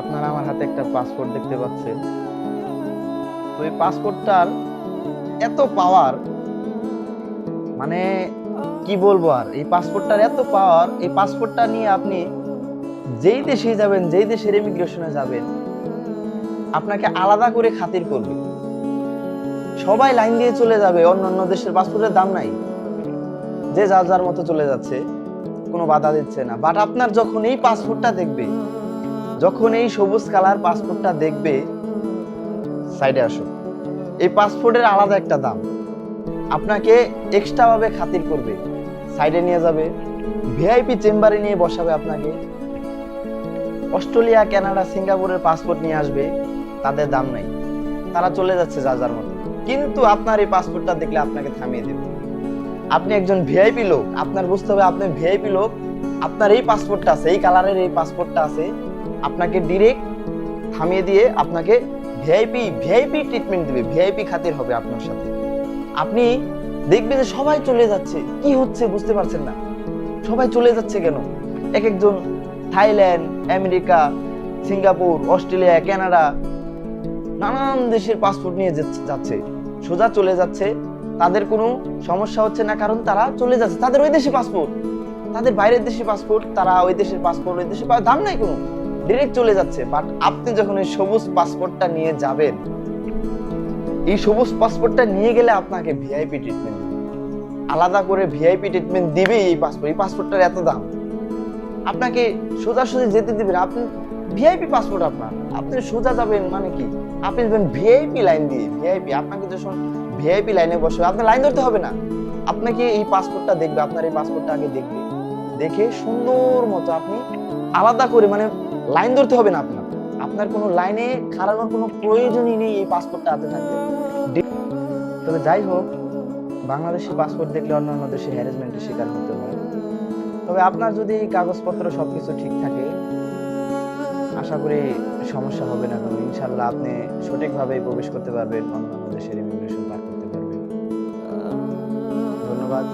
আপনারা আমার হাতে একটা পাসপোর্ট দেখতে পাচ্ছেন। তো এই পাসপোর্টটার এত পাওয়ার, মানে কি বলবো আর, এই পাসপোর্টটার এত পাওয়ার, এই পাসপোর্টটা নিয়ে আপনি যেই দেশে যাবেন, যেই দেশের ইমিগ্রেশনে যাবেন, আপনাকে আলাদা করে খাতির করবে। সবাই লাইন দিয়ে চলে যাবে, অন্যান্য দেশের পাসপোর্টের দাম নাই, যে যার যার মতো চলে যাচ্ছে, কোনো বাধা দিচ্ছে না। বাট আপনার যখন এই পাসপোর্টটা দেখবে, যখন এই সবুজ কালার পাসপোর্টটা দেখবে, সাইডে আসো, এই পাসপোর্টের আলাদা একটা দাম, আপনাকে এক্সট্রা ভাবে খাতির করবে, সাইডে নিয়ে যাবে, ভিআইপি চেম্বারে নিয়ে বসাবে আপনাকে। অস্ট্রেলিয়া, কানাডা, সিঙ্গাপুরের পাসপোর্ট নিয়ে আসবে, তাদের দাম নাই, তারা চলে যাচ্ছে যার যার মতো। কিন্তু আপনার এই পাসপোর্টটা দেখলে আপনাকে থামিয়ে দেবে। আপনি একজন ভিআইপি লোক, আপনার বুঝতে হবে আপনি ভিআইপি লোক, আপনার এই পাসপোর্টটা আছে, এই কালারের এই পাসপোর্টটা আছে, আপনাকে ডিরেক্ট থামিয়ে দিয়ে আপনাকে ভিআইপি ভিআইপি ট্রিটমেন্ট দিবে, ভিআইপি খাতির হবে আপনার সাথে। আপনি দেখবেন যে সবাই চলে যাচ্ছে, কি হচ্ছে বুঝতে পারছেন না, সবাই চলে যাচ্ছে কেন? এক একজন Thailand, America, Singapore, Australia, Canada, নানান দেশের পাসপোর্ট নিয়ে যাচ্ছে, সোজা চলে যাচ্ছে। তাদের কোনো সমস্যা হচ্ছে না, কারণ তারা চলে যাচ্ছে, তাদের ওই দেশে পাসপোর্ট, তাদের বাইরের দেশে পাসপোর্ট, তারা ওই দেশের পাসপোর্ট, ওই দেশে দাম নাই কোনো, ডিরেক্ট চলে যাচ্ছে। বাট আপনি যখন এই সবুজ পাসপোর্টটা নিয়ে যাবেন, এই সবুজ পাসপোর্টটা নিয়ে গেলে আপনাকে ভিআইপি ট্রিটমেন্ট, আলাদা করে ভিআইপি ট্রিটমেন্ট দিবে। এই পাসপোর্ট, এই পাসপোর্টটার এত দাম, আপনাকে সোজাসুজি যেতে দিবেন। আপনি ভিআইপি পাসপোর্ট, আপনার, আপনি সোজা যাবেন, মানে কি, আপনি যাবেন ভিআইপি লাইন দিয়ে, ভিআইপি, আপনাকে যখন ভিআইপি লাইনে বসবে, আপনার লাইন ধরতে হবে না, আপনাকে এই পাসপোর্টটা দেখবে, আপনার এই পাসপোর্টটা আগে দেখবে, দেখে সুন্দর মতো আপনি আলাদা করে, মানে লাইন ধরতে হবে না, আপনার আপনার কোনো লাইনে খাড়ানোর কোনো প্রয়োজনই নেই, এই পাসপোর্টটা হাতে থাকবে। তবে যাই হোক, বাংলাদেশি পাসপোর্ট দেখলে অন্যান্য দেশে হ্যারাসমেন্টের শিকার হতে হয়। তবে আপনার যদি কাগজপত্র সবকিছু ঠিক থাকে, আশা করি সমস্যা হবে না কোনো, ইনশাল্লাহ আপনি সঠিকভাবে প্রবেশ করতে পারবেন, অন্যান্য দেশের ইমিগ্রেশন পার করতে পারবেন। ধন্যবাদ।